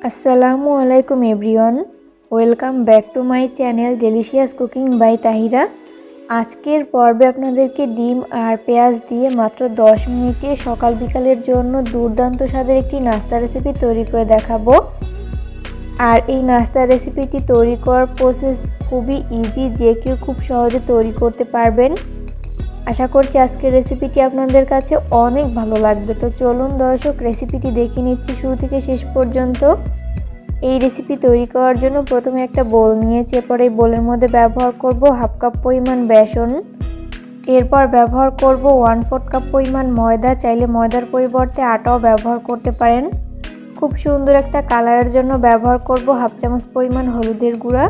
আসসালামু আলাইকুম everyone, welcome back to my channel delicious cooking by Tahira. আজকের পর্বে আপনাদেরকে ডিম আর পেঁয়াজ দিয়ে মাত্র 10 মিনিটে সকাল বিকালের জন্য দুর্দান্ত স্বাদের একটি নাস্তা রেসিপি তৈরি করে দেখাবো। আর এই নাস্তা রেসিপিটি তৈরি করার প্রসেস খুবই ইজি, যে কেউ খুব সহজে তৈরি করতে পারবেন। আশা করছি আজকের রেসিপিটি আপনাদের কাছে অনেক ভালো লাগবে। তো চলুন দর্শক, রেসিপিটি দেখে নিচ্ছি শুরু থেকে শেষ পর্যন্ত। এই রেসিপি তৈরি করার জন্য প্রথমে একটা বোল নিয়েছি, এরপর এই বোলের মধ্যে ব্যবহার করব হাফ কাপ পরিমাণ বেসন, এরপর ব্যবহার করব 1/4 কাপ পরিমাণ ময়দা। চাইলে ময়দার পরিবর্তে আটাও ব্যবহার করতে পারেন। খুব সুন্দর একটা কালারের জন্য ব্যবহার করব হাফ চামচ পরিমাণ হলুদের গুঁড়া,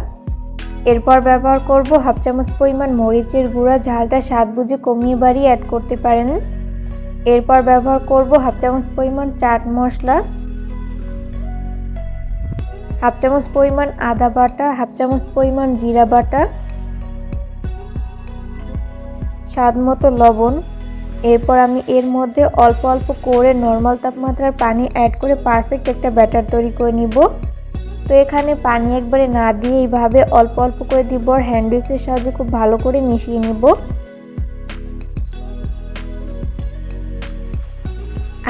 এরপর ব্যবহার করব হাফ চামচ পরিমাণ মরিচের গুঁড়া, ঝালটা স্বাদ বুঝে কমিয়ে বাড়িয়ে অ্যাড করতে পারেন। এরপর ব্যবহার করব হাফ চামচ পরিমাণ চাট মশলা, হাফ চামচ পরিমাণ আদা বাটা, হাফ চামচ পরিমাণ জিরা বাটা, স্বাদ মতো লবণ। এরপর আমি এর মধ্যে অল্প অল্প করে নর্মাল তাপমাত্রার পানি অ্যাড করে পারফেক্ট একটা ব্যাটার তৈরি করে নিব। তো এখানে পানি একবারে না দিয়ে এইভাবে অল্প অল্প করে দিব আর হ্যান্ড উইক্সের সাহায্যে খুব ভালো করে মিশিয়ে নিব।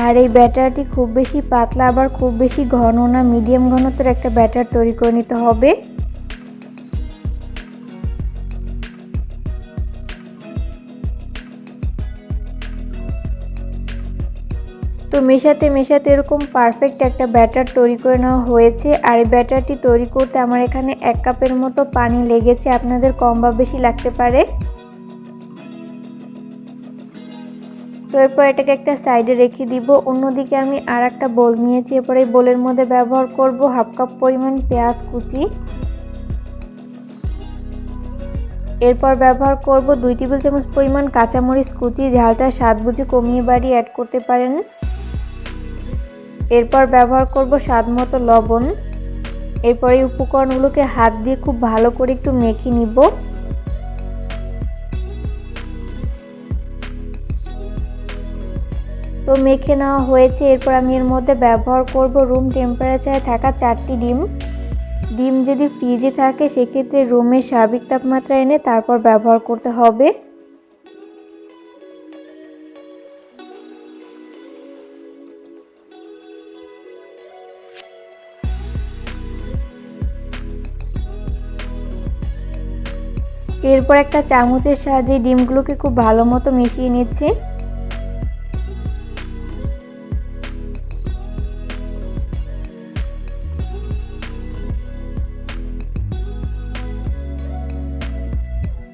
আর এই ব্যাটারটি খুব বেশি পাতলা আবার খুব বেশি ঘন না, মিডিয়াম ঘনত্বের একটা ব্যাটার তৈরি করে নিতে হবে। তো মেশাতে মেশাতে এরকম পারফেক্ট একটা ব্যাটার তৈরি করে নেওয়া হয়েছে। আর এই ব্যাটারটি তৈরি করতে আমার এখানে 1 কাপের মতো পানি লেগেছে, আপনাদের কম বা বেশি লাগতে পারে। তো এরপর এটাকে একটা সাইডে রেখে দিব। অন্যদিকে আমি আর একটা বোল নিয়েছি, এরপর এই বোলের মধ্যে ব্যবহার করব হাফ কাপ পরিমাণ পেঁয়াজ কুচি, এরপর ব্যবহার করব 2 টেবিল চামচ পরিমাণ কাঁচামরিচ কুচি, ঝালটা স্বাদ বুঝে কমিয়ে বাড়িয়ে অ্যাড করতে পারেন। এরপর ব্যবহার করব স্বাদ মতো লবণ। এরপর এই উপকরণগুলোকে হাত দিয়ে খুব ভালো করে একটু মেখে নিব। তো মেখে নেওয়া হয়েছে। এরপর আমি এর মধ্যে ব্যবহার করব রুম টেম্পারেচারে থাকা 4টি ডিম। ডিম যদি ফ্রিজে থাকে সেক্ষেত্রে রুমের স্বাভাবিক তাপমাত্রা এনে তারপর ব্যবহার করতে হবে। এরপর একটা চামচের সাহায্যে ডিমগুলোকে খুব ভালো মতো মিশিয়ে নিচ্ছি।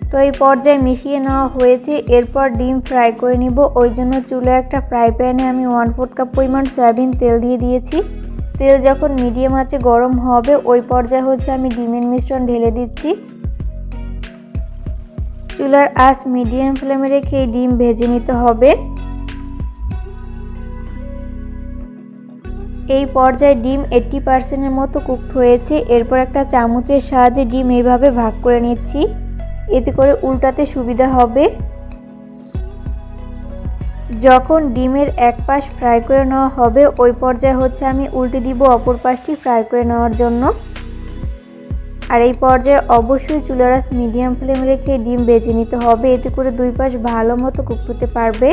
তো এই পর্যায়ে মিশিয়ে নেওয়া হয়েছে। এরপর ডিম ফ্রাই করে নিব। ওই জন্য চুলায় একটা ফ্রাই প্যানে আমি 1/4 কাপ পরিমাণ সয়াবিন তেল দিয়ে দিয়েছি। তেল যখন মিডিয়াম আঁচে গরম হবে ওই পর্যায়ে আমি ডিমের মিশ্রণ ঢেলে দিচ্ছি। চুলার আঁচ মিডিয়াম ফ্লেমে রেখে এই ডিম ভেজে নিতে হবে। এই পর্যায়ে ডিম 80% মতো কুকড হয়েছে। এরপর একটা চামচের সাহায্যে ডিম এইভাবে ভাগ করে নিচ্ছি, এতে করে উল্টাতে সুবিধা হবে। যখন ডিমের এক পাশ ফ্রাই করে নেওয়া হবে ওই পর্যায়ে আমি উল্টে দিব অপর পাশটি ফ্রাই করে নেওয়ার জন্য। আর এই পর্যায়ে অবশ্যই চুলার আঁচ মিডিয়াম ফ্লেমে রেখে ডিম ভেজে নিতে হবে, এতে করে দুই পাশ ভালো মতো কুক হতে পারবে।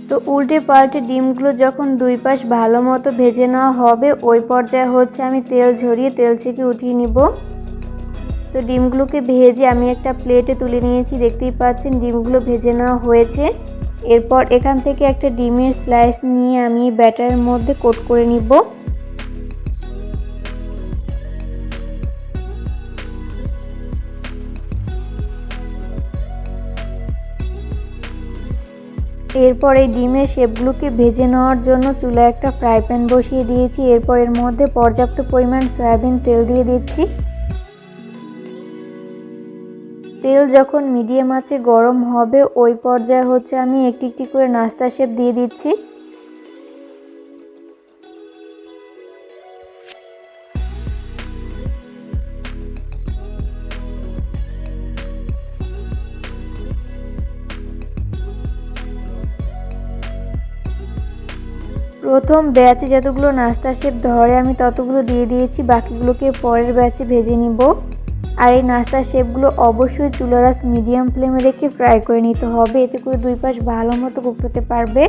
তো উল্টে পাল্টে ডিমগুলো যখন দুই পাশ ভালো মতো ভেজে নেওয়া হবে ওই পর্যায়ে আমি তেল ঝরিয়ে তেল ছেঁকে উঠিয়ে নিব। তো ডিমগুলোকে ভেজে আমি একটা প্লেটে তুলে নিয়েছি, দেখতেই পাচ্ছেন ডিমগুলো ভেজে নেওয়া হয়েছে। এরপর এখান থেকে একটা ডিমের স্লাইস নিয়ে আমি ব্যাটারের মধ্যে কোট করে নিব। এরপর এই ডিমের শেপগুলোকে ভেজে নেওয়ার জন্য চুলায় একটা ফ্রাই প্যান বসিয়ে দিয়েছি। এরপর এর মধ্যে পর্যাপ্ত পরিমাণ সয়াবিন তেল দিয়ে দিচ্ছি। তেল যখন মিডিয়াম আঁচে গরম হবে ওই পর্যায়ে আমি একটি একটি করে নাস্তা শেপ দিয়ে দিচ্ছি। প্রথম ব্যাচে যতগুলো নাস্তা শেপ ধরে আমি ততগুলো দিয়ে দিয়েছি, বাকিগুলোকে পরের ব্যাচে ভেজে নিব। আর এই নাস্তা শেপগুলো অবশ্যই চুলার আঁচ মিডিয়াম ফ্লেমে রেখে ফ্রাই করে নিতে হবে, এতে করে দুই পাশ ভালো মতো কুক হতে পারবে।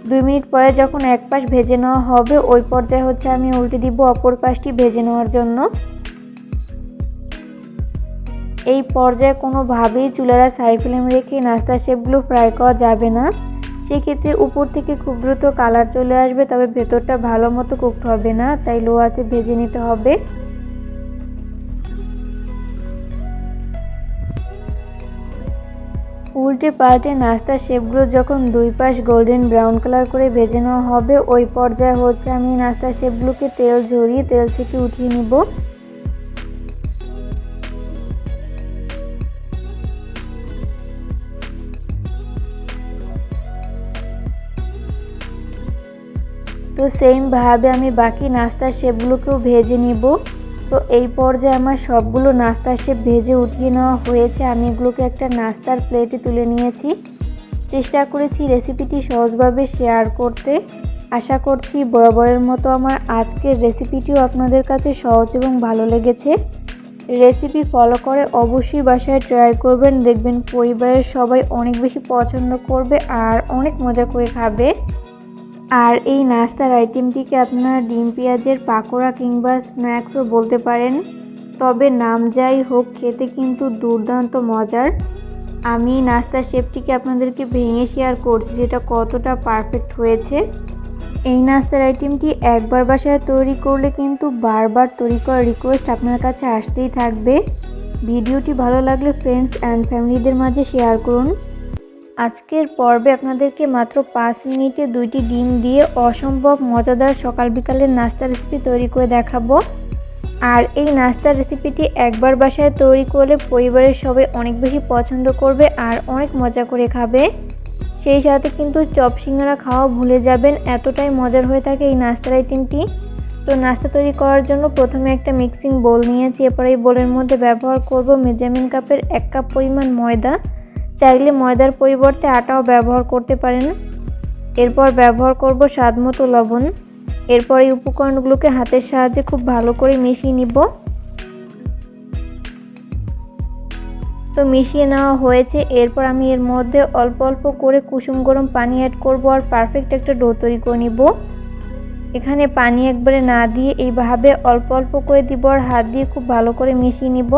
2 মিনিট পরে যখন এক পাশ ভেজে নেওয়া হবে ওই পর্যায়ে আমি উল্টে দিব অপর পাশটি ভেজে নেওয়ার জন্য। এই পর্যায়ে কোনোভাবেই চুলার আঁচ হাই ফ্লেমে রেখে নাস্তা শেপগুলো ফ্রাই করা যাবে না, সেক্ষেত্রে উপর থেকে খুব দ্রুত কালার চলে আসবে, তবে ভেতরটা ভালো মতো কুকড হবে না, তাই লো আঁচে ভেজে নিতে হবে। উল্টে পাল্টে নাস্তার শেপগুলো যখন দুই পাশ গোল্ডেন ব্রাউন কালার করে ভেজে নেওয়া হবে ওই পর্যায়ে আমি নাস্তার শেপগুলোকে তেল ঝরিয়ে তেল থেকে উঠিয়ে নিব। তো সেমভাবে আমি বাকি নাস্তার শেপগুলোকেও ভেজে নিব। তো এই পর্যায়ে আমার সবগুলো নাস্তার শেপ ভেজে উঠিয়ে নেওয়া হয়েছে। আমি এগুলোকে একটা নাস্তার প্লেটে তুলে নিয়েছি। চেষ্টা করেছি রেসিপিটি সহজভাবে শেয়ার করতে। আশা করছি বরাবরের মতো আমার আজকের রেসিপিটিও আপনাদের কাছে সহজ এবং ভালো লেগেছে। রেসিপি ফলো করে অবশ্যই বাসায় ট্রাই করবেন, দেখবেন পরিবারের সবাই অনেক বেশি পছন্দ করবে আর অনেক মজা করে খাবে। আর এই নাস্তার আইটেমটিকে আপনারা ডিম পেঁয়াজের পাকোড়া কিংবা স্ন্যাক্সও বলতে পারেন, তবে নাম যাই হোক খেতে কিন্তু দুর্দান্ত মজার। আমি নাস্তার শেপটিকে আপনাদেরকে ভেঙে শেয়ার করছি যেটা কতটা পারফেক্ট হয়েছে। এই নাস্তার আইটেমটি একবার বাসায় তৈরি করলে কিন্তু বারবার তৈরি করার রিকোয়েস্ট আপনার কাছে আসতেই থাকবে। ভিডিওটি ভালো লাগলে ফ্রেন্ডস অ্যান্ড ফ্যামিলিদের মাঝে শেয়ার করুন। আজকের পর্বে আপনাদেরকে মাত্র 5 মিনিটে 2টি ডিম দিয়ে অসম্ভব মজাদার সকাল বিকালের নাস্তা রেসিপি তৈরি করে দেখাবো। আর এই নাস্তার রেসিপিটি একবার বাসায় তৈরি করলে পরিবারের সবাই অনেক বেশি পছন্দ করবে আর অনেক মজা করে খাবে। সেই সাথে কিন্তু চপ সিঙ্গারা খাওয়া ভুলে যাবেন, এতটাই মজার হয়ে থাকে এই নাস্তার আইটেমটি। তো নাস্তা তৈরি করার জন্য প্রথমে একটা মিক্সিং বোল নিয়েছি। এরপর এই বোলের মধ্যে ব্যবহার করব মেজারমেন্ট কাপের 1 কাপ পরিমাণ ময়দা, চাইলে ময়দার পরিবর্তে আটাও ব্যবহার করতে পারেন। এরপর ব্যবহার করব স্বাদমতো লবণ। এরপর এই উপকরণগুলোকে হাতের সাহায্যে খুব ভালো করে মিশিয়ে নিব। তো মিশিয়ে নেওয়া হয়েছে। এরপর আমি এর মধ্যে অল্প অল্প করে কুসুম গরম পানি অ্যাড করব আর পারফেক্ট একটা ডো তৈরি করে নিব। এখানে পানি একবারে না দিয়ে এইভাবে অল্প অল্প করে দিব আর হাত দিয়ে খুব ভালো করে মিশিয়ে নিব।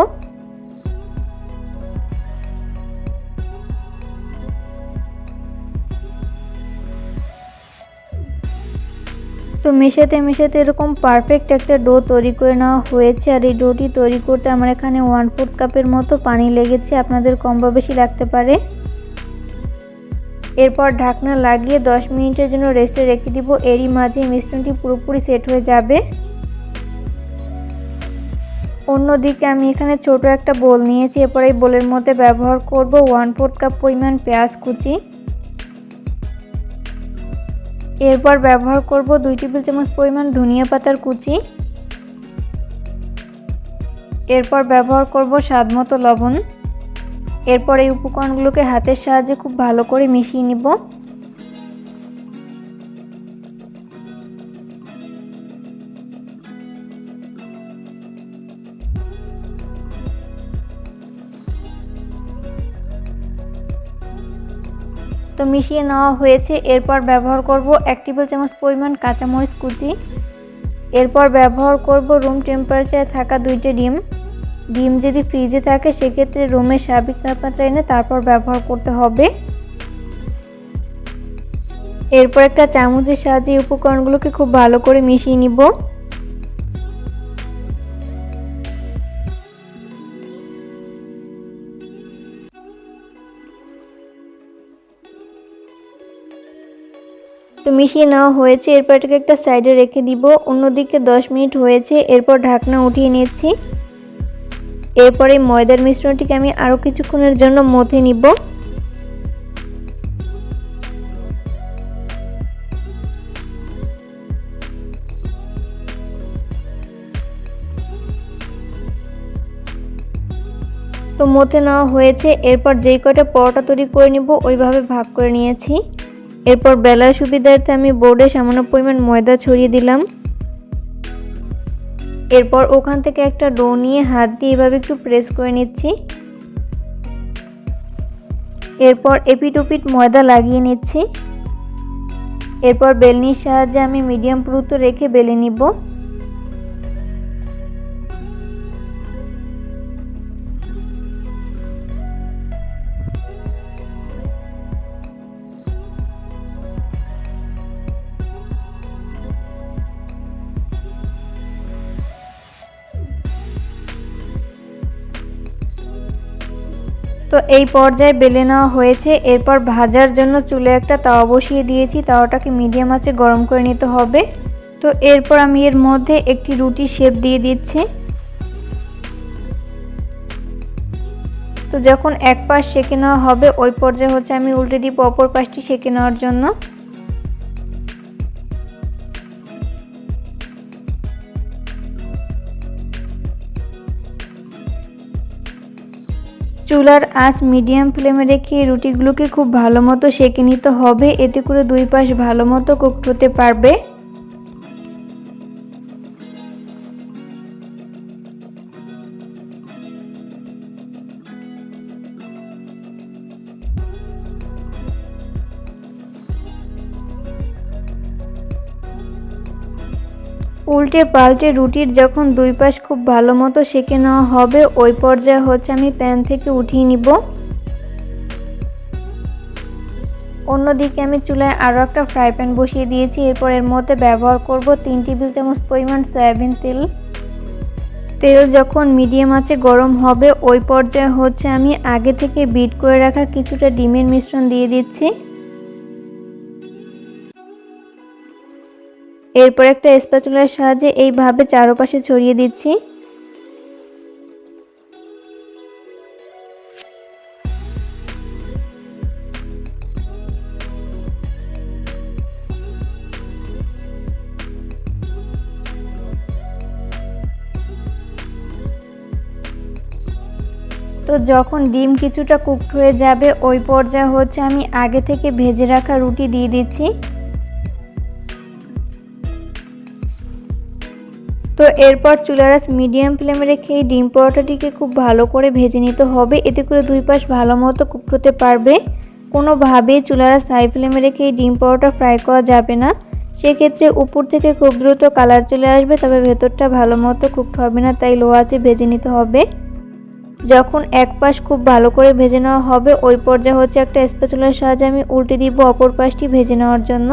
তো মেশাতে মেশাতে এরকম পারফেক্ট একটা ডো তৈরি করে নেওয়া হয়েছে। আর এই ডোটি তৈরি করতে আমার এখানে 1/4 কাপের মতো পানি লেগেছে, আপনাদের কম বা বেশি লাগতে পারে। এরপর ঢাকনা লাগিয়ে 10 মিনিটের জন্য রেস্টে রেখে দিব। এরই মাঝে মিশ্রণটি পুরোপুরি সেট হয়ে যাবে। অন্যদিকে আমি এখানে ছোট একটা বোল নিয়েছি। এরপর এই বোলের মধ্যে ব্যবহার করব 1/4 কাপ পরিমাণ পেঁয়াজ কুচি। এরপর ব্যবহার করব 2 টেবিল চামচ পরিমাণ ধনিয়া পাতার কুচি। এরপর ব্যবহার করব স্বাদমতো লবণ। এরপর এই উপকরণগুলোকে হাতের সাহায্যে খুব ভালো করে মিশিয়ে নিব। তো মিশিয়ে নেওয়া হয়েছে। এরপর ব্যবহার করব 1 টেবিল চামচ পরিমাণ কাঁচামরিচ কুচি। এরপর ব্যবহার করব রুম টেম্পারেচারে থাকা 2টি ডিম। ডিম যদি ফ্রিজে থাকে সেক্ষেত্রে রুমের স্বাভাবিক তাপমাত্রা এনে তারপর ব্যবহার করতে হবে। এরপর একটা চামচের সাহায্যে উপকরণগুলোকে খুব ভালো করে মিশিয়ে নিব। তো মিশিয়ে নেওয়া হয়েছে, এরপর এটাকে একটা সাইডে রেখে দিব। অন্যদিকে 10 মিনিট হয়েছে, এরপর ঢাকনা উঠিয়ে নিচ্ছি। এরপর এই ময়দার মিশ্রণটিকে আমি আরও কিছুক্ষণের জন্য মথে নিব। তো মথে নেওয়া হয়েছে, এরপর যেই কয়টা পরোটা তৈরি করে নিব ওইভাবে ভাগ করে নিয়েছি। এরপর বেলার সুবিধার্থে আমি বোর্ডে সামান্য পরিমাণ ময়দা ছড়িয়ে দিলাম। এরপর ওখান থেকে একটা ডো নিয়ে হাত দিয়ে এভাবে একটু প্রেস করে নিচ্ছি। এরপর এপিট ওপিট ময়দা লাগিয়ে নিচ্ছি। এরপর বেলনির সাহায্যে আমি মিডিয়াম পুরুত্ব রেখে বেলে নিব। তো এই পর্যায়ে বেলে নেওয়া হয়েছে। এরপর ভাজার জন্য চুলে একটা তাওয়া বসিয়ে দিয়েছি, তাওয়াটাকে মিডিয়াম আঁচে গরম করে নিতে হবে। তো এরপর আমি এর মধ্যে একটি রুটি শেপ দিয়ে দিচ্ছি। তো যখন এক পাশ সেঁকে নেওয়া হবে ওই পর্যায়ে আমি উল্টে দিব অপর পাশটি সেঁকে নেওয়ার জন্য। চুলার আঁচ মিডিয়াম ফ্লেমে রেখে রুটিগুলোকে খুব ভালো মতো সেঁকে নিতে হবে, এতে করে দুই পাশ ভালো মতো কুকড হতে পারবে। উল্টে পাল্টে রুটির যখন দুই পাশ খুব ভালো মতো সেঁকে নেওয়া হবে ওই পর্যায়ে আমি প্যান থেকে উঠিয়ে নিব। অন্যদিকে আমি চুলায় আরও একটা ফ্রাই প্যান বসিয়ে দিয়েছি। এরপর এর মধ্যে ব্যবহার করব 3 টেবিল চামচ পরিমাণ সয়াবিন তেল। তেল যখন মিডিয়াম আঁচে গরম হবে ওই পর্যায়ে আমি আগে থেকে বিট করে রাখা কিছুটা ডিমের মিশ্রণ দিয়ে দিচ্ছি। এরপর একটা স্প্যাচুলার সাহায্যে এইভাবে চারপাশে ছড়িয়ে দিচ্ছি। তো যখন ডিম কিছুটা কুকড হয়ে যাবে ওই পর্যায়ে আমি আগে থেকে ভেজে রাখা রুটি দিয়ে দিচ্ছি। তো এরপর চুলার আঁচ মিডিয়াম ফ্লেমে রেখে এই ডিম পরোটাটিকে খুব ভালো করে ভেজে নিতে হবে, এতে করে দুই পাশ ভালো মতো কুকড হতে পারবে। কোনোভাবেই চুলার আঁচ হাই ফ্লেমে রেখে এই ডিম পরোটা ফ্রাই করা যাবে না, সেক্ষেত্রে উপর থেকে খুব দ্রুত কালার চলে আসবে, তবে ভেতরটা ভালো মতো কুকড হবে না, তাই লো আঁচে ভেজে নিতে হবে। যখন এক পাশ খুব ভালো করে ভেজে নেওয়া হবে ওই পর্যায়ে একটা স্প্যাচুলার সাহায্যে আমি উল্টে দিব অপর পাশটি ভেজে নেওয়ার জন্য।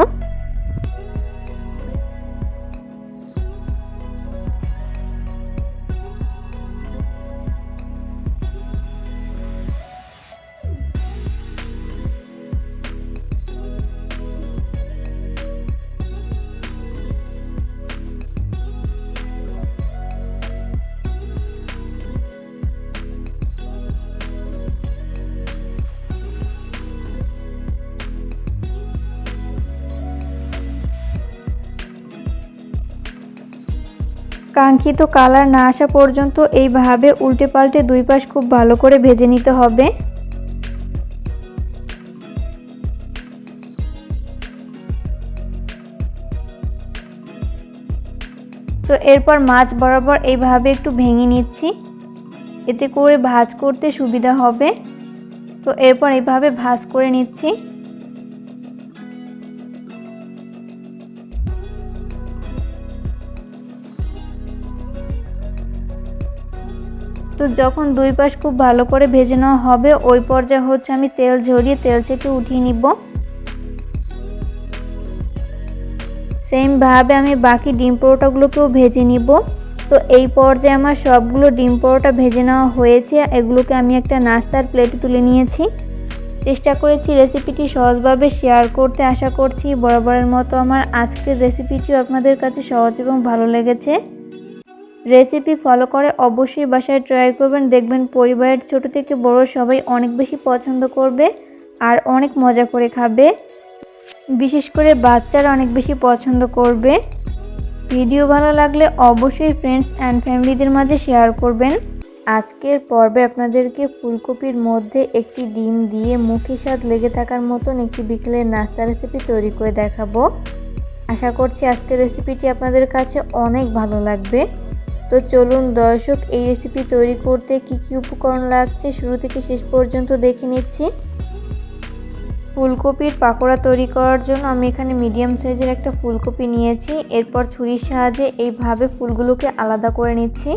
কাঙ্ক্ষিত কালার না আসা পর্যন্ত এইভাবে উল্টে পাল্টে দুই পাশ খুব ভালো করে ভেজে নিতে হবে। তো এরপর মাছ বরাবর এইভাবে একটু ভেঙে নিচ্ছি, এতে করে ভাঁজ করতে সুবিধা হবে। তো এরপর এইভাবে ভাঁজ করে নিচ্ছি। তো যখন দুই পাশ খুব ভালো করে ভেজে নেওয়া হবে ওই পর্যায়ে আমি তেল ঝরিয়ে তেল থেকে উঠিয়ে নিব। সেম ভাবে আমি বাকি ডিম পরোটাগুলোকেও ভেজে নিব। তো এই পর্যায়ে আমার সবগুলো ডিম পরোটা ভেজে নেওয়া হয়েছে, এগুলোকে আমি একটা নাস্তার প্লেটে তুলে নিয়েছি। চেষ্টা করেছি রেসিপিটি সহজভাবে শেয়ার করতে। আশা করছি বরাবরের মতো আমার আজকের রেসিপিটিও আপনাদের কাছে সহজ এবং ভালো লেগেছে। রেসিপি ফলো করে অবশ্যই বাসায় ট্রাই করবেন, দেখবেন পরিবারের ছোট থেকে বড় সবাই অনেক বেশি পছন্দ করবে আর অনেক মজা করে খাবে। বিশেষ করে বাচ্চারা অনেক বেশি পছন্দ করবে। ভিডিও ভালো লাগলে অবশ্যই ফ্রেন্ডস অ্যান্ড ফ্যামিলিদের মাঝে শেয়ার করবেন। আজকের পর্বে আপনাদেরকে ফুলকপির মধ্যে একটি ডিম দিয়ে মুখে স্বাদ লেগে থাকার মতন একটি বিকেলের নাস্তা রেসিপি তৈরি করে দেখাবো। আশা করছি আজকের রেসিপিটি আপনাদের কাছে অনেক ভালো লাগবে। তো চলুন দর্শক, এই রেসিপি তৈরি করতে কি কি উপকরণ লাগছে শুরু থেকে শেষ পর্যন্ত দেখে নিচ্ছি। ফুলকপির পাকোড়া তৈরি করার জন্য আমি এখানে মিডিয়াম সাইজের একটা ফুলকপি নিয়েছি। এরপর ছুরির সাহায্যে এইভাবে ফুলগুলোকে আলাদা করে নিচ্ছি।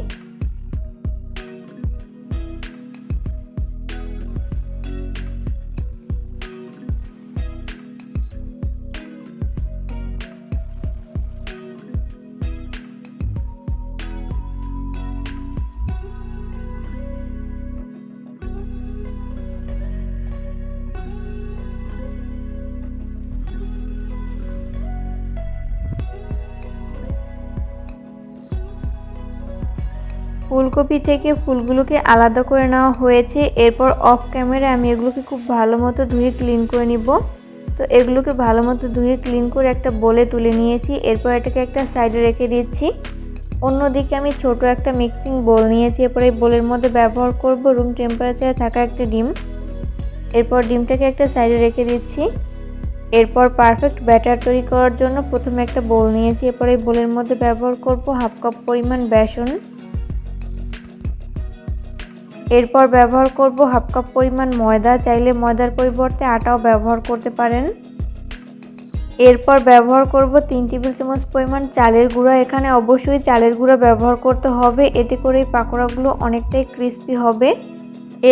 ফুলকপি থেকে ফুলগুলোকে আলাদা করে নেওয়া হয়েছে। এরপর অফ ক্যামেরায় আমি এগুলোকে খুব ভালো মতো ধুয়ে ক্লিন করে নিব। তো এগুলোকে ভালো মতো ধুয়ে ক্লিন করে একটা বোলে তুলে নিয়েছি। এরপর এটাকে একটা সাইডে রেখে দিচ্ছি। অন্যদিকে আমি ছোট একটা মিক্সিং বোল নিয়েছি। এরপর এই বোলের মধ্যে ব্যবহার করব রুম টেম্পারেচারে থাকা একটা ডিম। এরপর ডিমটাকে একটা সাইডে রেখে দিচ্ছি। এরপর পারফেক্ট ব্যাটার তৈরি করার জন্য প্রথমে একটা বোল নিয়েছি। এরপর এই বোলের মধ্যে ব্যবহার করব হাফ কাপ পরিমাণ বেসন। এরপর ব্যবহার করব হাফ কাপ পরিমাণ ময়দা, চাইলে ময়দার পরিবর্তে আটাও ব্যবহার করতে পারেন। এরপর ব্যবহার করব 3 টেবিল চামচ পরিমাণ চালের গুঁড়া। এখানে অবশ্যই চালের গুঁড়া ব্যবহার করতে হবে, এতে করে এই পাকোড়াগুলো অনেকটাই ক্রিস্পি হবে।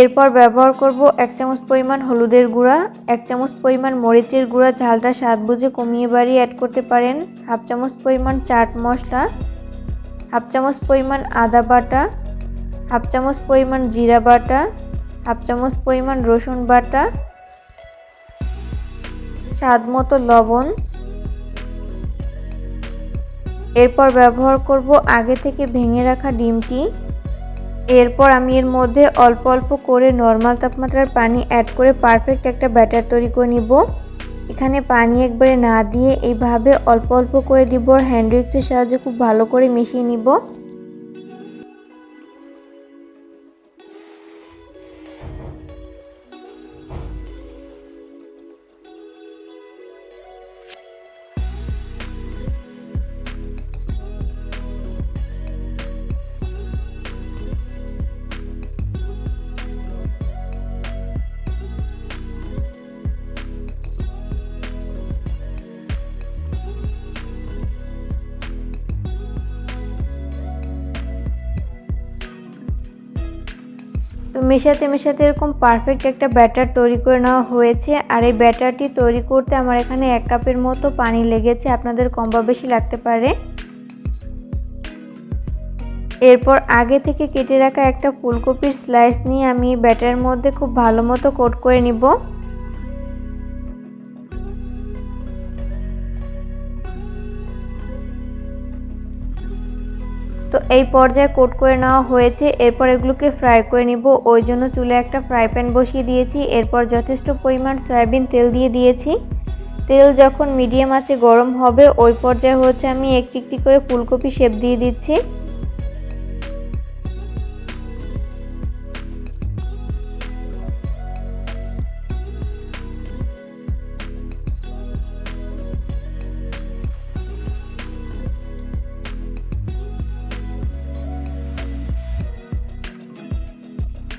এরপর ব্যবহার করব 1 চামচ পরিমাণ হলুদের গুঁড়া, 1 চামচ পরিমাণ মরিচের গুঁড়া, ঝালটা স্বাদ বুঝে কমিয়ে বাড়িয়ে অ্যাড করতে পারেন, হাফ চামচ পরিমাণ চাট মশলা, হাফ চামচ পরিমাণ আদা বাটা, হাফ চামচ পরিমাণ জিরা বাটা, হাফ চামচ পরিমাণ রসুন বাটা, স্বাদ মতো লবণ। এরপর ব্যবহার করব আগে থেকে ভেঙে রাখা ডিমটি। এরপর আমি এর মধ্যে অল্প অল্প করে নর্মাল তাপমাত্রার পানি অ্যাড করে পারফেক্ট একটা ব্যাটার তৈরি করে নিব। এখানে পানি একবারে না দিয়ে এইভাবে অল্প অল্প করে দিব আর হ্যান্ড উইক্সের সাহায্যে খুব ভালো করে মিশিয়ে নিব। তো মেশাতে মেশাতে এরকম পারফেক্ট একটা ব্যাটার তৈরি করে নেওয়া হয়েছে। আর এই ব্যাটারটি তৈরি করতে আমার এখানে 1 কাপের মতো পানি লেগেছে, আপনাদের কম বা বেশি লাগতে পারে। এরপর আগে থেকে কেটে রাখা একটা ফুলকপির স্লাইস নিয়ে আমি ব্যাটারের মধ্যে খুব ভালো মতো কোট করে নিব। তো এই পর্যায়ে কোট করে নেওয়া হয়েছে। এরপর এগুলোকে ফ্রাই করে নিব, ওই জন্য চুলে একটা ফ্রাই প্যান বসিয়ে দিয়েছি। এরপর যথেষ্ট পরিমাণ সয়াবিন তেল দিয়ে দিয়েছি। তেল যখন মিডিয়াম আঁচে গরম হবে ওই পর্যায়ে হচ্ছে আমি একটি একটি করে ফুলকপি শেপ দিয়ে দিচ্ছি।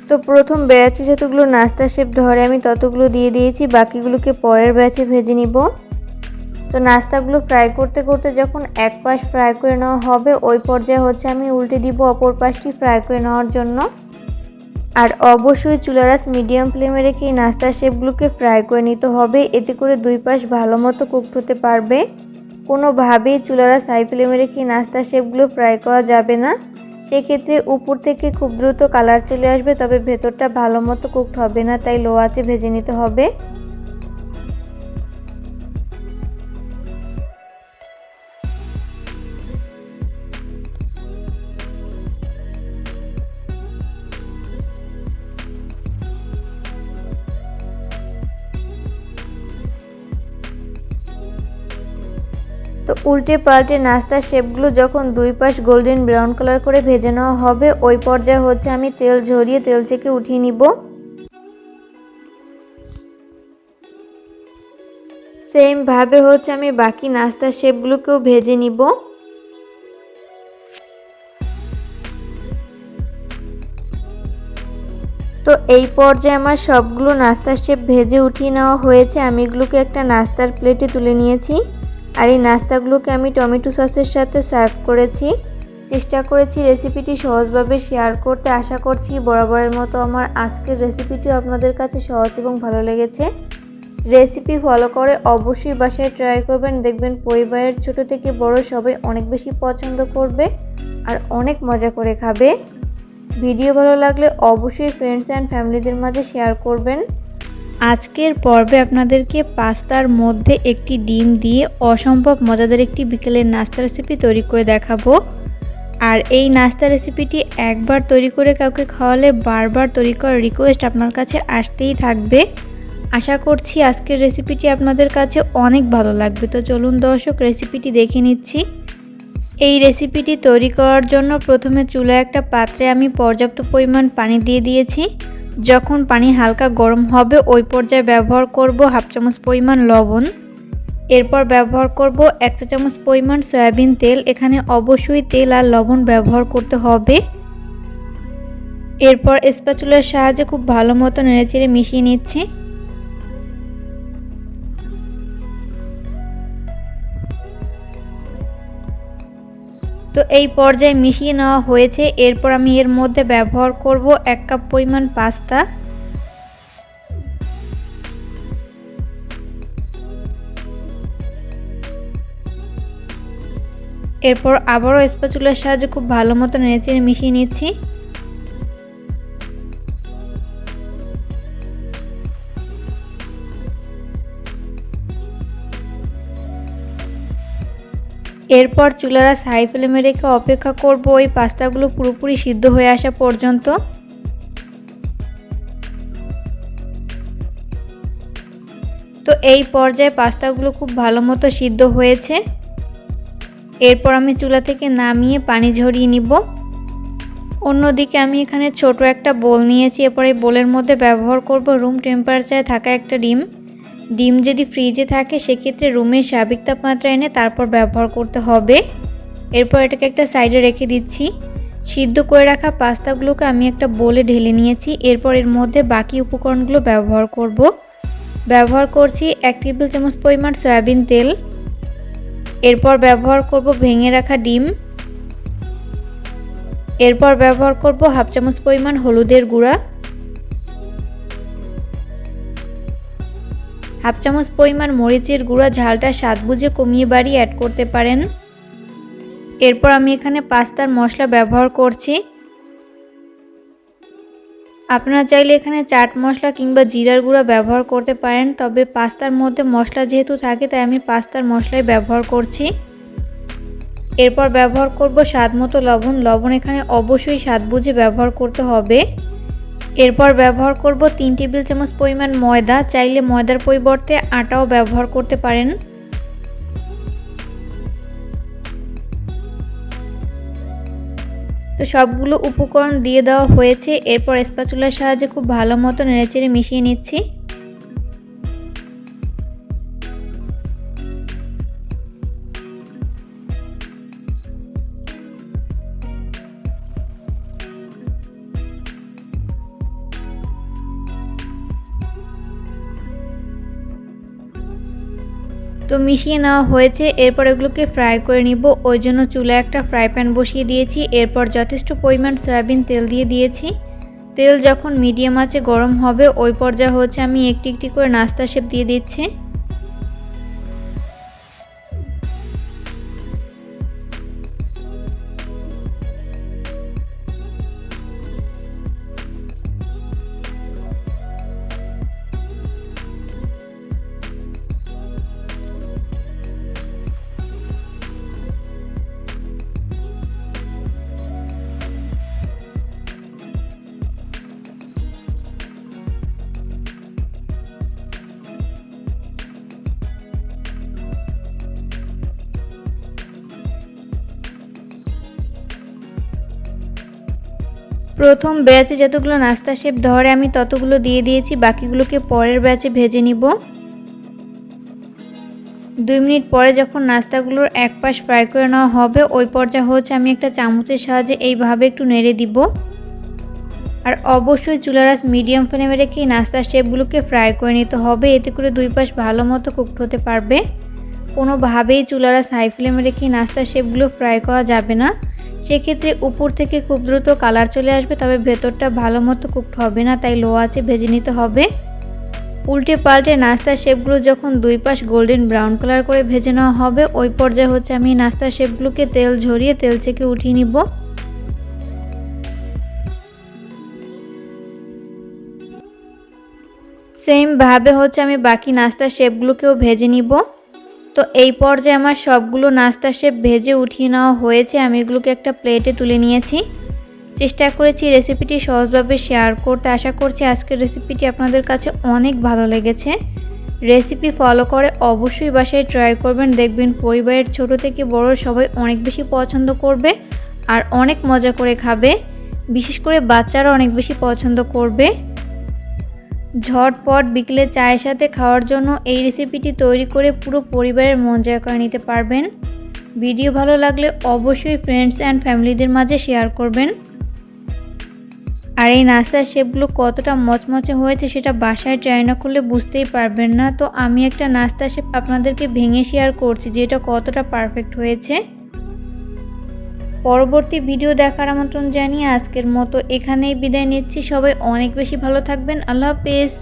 তো প্রথম ব্যাচে যতগুলো নাস্তা শেপ ধরে আমি ততগুলো দিয়ে দিয়েছি, বাকিগুলোকে পরের ব্যাচে ভেজে নিব। তো নাস্তাগুলো ফ্রাই করতে করতে যখন এক পাশ ফ্রাই করে নেওয়া হবে ওই পর্যায়ে হচ্ছে আমি উল্টে দিব অপর পাশটি ফ্রাই করে নেওয়ার জন্য। আর অবশ্যই চুলার আঁচ মিডিয়াম ফ্লেমে রেখে নাস্তার শেপগুলোকে ফ্রাই করে নিতে হবে, এতে করে দুই পাশ ভালো মতো কুকড হতে পারবে। কোনোভাবেই চুলার আঁচ হাই ফ্লেমে রেখে নাস্তার শেপগুলো ফ্রাই করা যাবে না, সেক্ষেত্রে উপর থেকে খুব দ্রুত কালার চলে আসবে, তবে ভেতরটা ভালো মতো কুকড হবে না, তাই লো আঁচে ভেজে নিতে হবে। তো উল্টে পাল্টে নাস্তার শেপগুলো যখন দুই পাশ গোল্ডেন ব্রাউন কালার করে ভেজে নেওয়া হবে, ওই পর্যায়ে আমি তেল ঝরিয়ে তেল থেকে উঠিয়ে নিব। সেম ভাবে আমি বাকি নাস্তার শেপগুলোকেও ভেজে নিব। তো এই পর্যায়ে আমার সবগুলো নাস্তার শেপ ভেজে উঠিয়ে নেওয়া হয়েছে। আমি এগুলোকে একটা নাস্তার প্লেটে তুলে নিয়েছি, আর এই নাস্তাগুলোকে আমি টমেটো সসের সাথে সার্ভ করেছি। চেষ্টা করেছি রেসিপিটি সহজভাবে শেয়ার করতে। আশা করছি বরাবরের মতো আমার আজকের রেসিপিটিও আপনাদের কাছে সহজ এবং ভালো লেগেছে। রেসিপি ফলো করে অবশ্যই বাসায় ট্রাই করবেন, দেখবেন পরিবারের ছোট থেকে বড় সবাই অনেক বেশি পছন্দ করবে আর অনেক মজা করে খাবে। ভিডিও ভালো লাগলে অবশ্যই ফ্রেন্ডস অ্যান্ড ফ্যামিলিদের মাঝে শেয়ার করবেন। আজকের পর্বে আপনাদেরকে পাস্তার মধ্যে একটি ডিম দিয়ে অসম্ভব মজাদার একটি বিকেলের নাস্তা রেসিপি তৈরি করে দেখাবো। আর এই নাস্তা রেসিপিটি একবার তৈরি করে কাউকে খাওয়ালে বারবার তৈরি করার রিকোয়েস্ট আপনার কাছে আসতেই থাকবে। আশা করছি আজকের রেসিপিটি আপনাদের কাছে অনেক ভালো লাগবে। তো চলুন দর্শক, রেসিপিটি দেখে নিচ্ছি। এই রেসিপিটি তৈরি করার জন্য প্রথমে চুলায় একটা পাত্রে আমি পর্যাপ্ত পরিমাণ পানি দিয়ে দিয়েছি। যখন পানি হালকা গরম হবে ওই পর্যায়ে ব্যবহার করব হাফ চামচ পরিমাণ লবণ। এরপর ব্যবহার করব 1 চা চামচ পরিমাণ সয়াবিন তেল। এখানে অবশ্যই তেল আর লবণ ব্যবহার করতে হবে। এরপর স্প্যাচুলার সাহায্যে খুব ভালো মতো নেড়েচেড়ে মিশিয়ে নিচ্ছি। তো এই পর্যায়ে মিশিয়ে নেওয়া হয়েছে। এরপর আমি এর মধ্যে ব্যবহার করব 1 কাপ পরিমাণ পাস্তা। এরপর আবারও স্প্যাচুলার সাহায্যে খুব ভালো মতো নেড়েচেড়ে মিশিয়ে নিচ্ছি। এরপর চুলার আঁচ হাই ফ্লেমে রেখে অপেক্ষা করব ওই পাস্তাগুলো পুরোপুরি সিদ্ধ হয়ে আসা পর্যন্ত। তো এই পর্যায়ে পাস্তাগুলো খুব ভালো মতো সিদ্ধ হয়েছে। এরপর আমি চুলা থেকে নামিয়ে পানি ঝরিয়ে নিব। অন্যদিকে আমি এখানে ছোট একটা বোল নিয়েছি। এরপর এই বোলের মধ্যে ব্যবহার করব রুম টেম্পারেচারে থাকা একটা ডিম। ডিম যদি ফ্রিজে থাকে সেক্ষেত্রে রুমের স্বাভাবিক তাপমাত্রা এনে তারপর ব্যবহার করতে হবে। এরপর এটাকে একটা সাইডে রেখে দিচ্ছি। সিদ্ধ করে রাখা পাস্তাগুলোকে আমি একটা বোলে ঢেলে নিয়েছি। এরপর এর মধ্যে বাকি উপকরণগুলো ব্যবহার করব। ব্যবহার করছি 1 টেবিল চামচ পরিমাণ সয়াবিন তেল। এরপর ব্যবহার করব ভেঙে রাখা ডিম। এরপর ব্যবহার করব হাফ চামচ পরিমাণ হলুদের গুঁড়া, হাফ চামচ পরিমাণ মরিচের গুঁড়া। ঝালটা স্বাদ বুঝে কমিয়ে বাড়িয়ে অ্যাড করতে পারেন। এরপর আমি এখানে পাস্তার মশলা ব্যবহার করছি। আপনারা চাইলে এখানে চাট মশলা কিংবা জিরার গুঁড়া ব্যবহার করতে পারেন, তবে পাস্তার মধ্যে মশলা যেহেতু থাকে তাই আমি পাস্তার মশলাই ব্যবহার করছি। এরপর ব্যবহার করব স্বাদ মতো লবণ। লবণ এখানে অবশ্যই স্বাদ বুঝে ব্যবহার করতে হবে। এরপর ব্যবহার করব 3 টেবিল চামচ পরিমাণ ময়দা। চাইলে ময়দার পরিবর্তে আটাও ব্যবহার করতে পারেন। তো সবগুলো উপকরণ দিয়ে দেওয়া হয়েছে। এরপর স্প্যাচুলার সাহায্যে খুব ভালো মতো নেড়েচেড়ে মিশিয়ে নিচ্ছি। তো মিশিয়ে নেওয়া হয়েছে। এরপর এগুলোকে ফ্রাই করে নিব। ওই জন্য চুলায় একটা ফ্রাই প্যান বসিয়ে দিয়েছি। এরপর যথেষ্ট পরিমাণ সয়াবিন তেল দিয়ে দিয়েছি। তেল যখন মিডিয়াম আঁচে গরম হবে ওই পর্যায়ে আমি একটি একটি করে নাস্তা শেপ দিয়ে দিচ্ছি। প্রথম ব্যাচে যতগুলো নাস্তা শেপ ধরে আমি ততগুলো দিয়ে দিয়েছি, বাকিগুলোকে পরের ব্যাচে ভেজে নিব। 2 মিনিট পরে যখন নাস্তাগুলোর এক পাশ ফ্রাই করে নেওয়া হবে ওই পর্যায়ে হচ্ছে আমি একটা চামচের সাহায্যে এইভাবে একটু নেড়ে দিব। আর অবশ্যই চুলার আঁচ মিডিয়াম ফ্লেমে রেখে নাস্তার শেপগুলোকে ফ্রাই করে নিতে হবে, এতে করে 2 পাশ ভালো মতো কুকড হতে পারবে। কোনোভাবেই চুলার আঁচ হাই ফ্লেমে রেখে নাস্তার শেপগুলো ফ্রাই করা যাবে না, সেক্ষেত্রে উপর থেকে খুব দ্রুত কালার চলে আসবে, তবে ভেতরটা ভালো মতো কুকড হবে না, তাই লো আঁচে ভেজে নিতে হবে। উল্টে পাল্টে নাস্তার শেপগুলো যখন 2 পাশ গোল্ডেন ব্রাউন কালার করে ভেজে নেওয়া হবে ওই পর্যায়ে হচ্ছে আমি নাস্তার শেপগুলোকে তেল ঝরিয়ে তেল থেকে উঠিয়ে নিব। সেম ভাবে হচ্ছে আমি বাকি নাস্তার শেপগুলোকেও ভেজে নিব। তো এই পর্যায়ে আমার সবগুলো নাস্তার শেপ ভেজে উঠিয়ে নেওয়া হয়েছে, আমি এগুলোকে একটা প্লেটে তুলে নিয়েছি। চেষ্টা করেছি রেসিপিটি সহজভাবে শেয়ার করতে, আশা করছি আজকের রেসিপিটি আপনাদের কাছে অনেক ভালো লেগেছে। রেসিপি ফলো করে অবশ্যই বাসায় ট্রাই করবেন, দেখবেন পরিবারের ছোট থেকে বড় সবাই অনেক বেশি পছন্দ করবে আর অনেক মজা করে খাবে, বিশেষ করে বাচ্চারা অনেক বেশি পছন্দ করবে। ঝটপট বিকেলে চায়ের সাথে খাওয়ার জন্য এই রেসিপিটি তৈরি করে পুরো পরিবারের মন জয় করে নিতে পারবেন। ভিডিও ভালো লাগলে অবশ্যই ফ্রেন্ডস অ্যান্ড ফ্যামিলিদের মাঝে শেয়ার করবেন। আর এই নাস্তার শেপগুলো কতটা মচমচে হয়েছে সেটা বাসায় ট্রাই না করলে বুঝতেই পারবেন না। তো আমি একটা নাস্তার শেপ আপনাদেরকে ভেঙে শেয়ার করছি যে এটা কতটা পারফেক্ট হয়েছে। পরবর্তী ভিডিও দেখার আমন্ত্রণ জানিয়ে আজকের মতো এখানেই বিদায় নিচ্ছি। সবাই অনেক বেশি ভালো থাকবেন। আল্লাহ হাফেজ।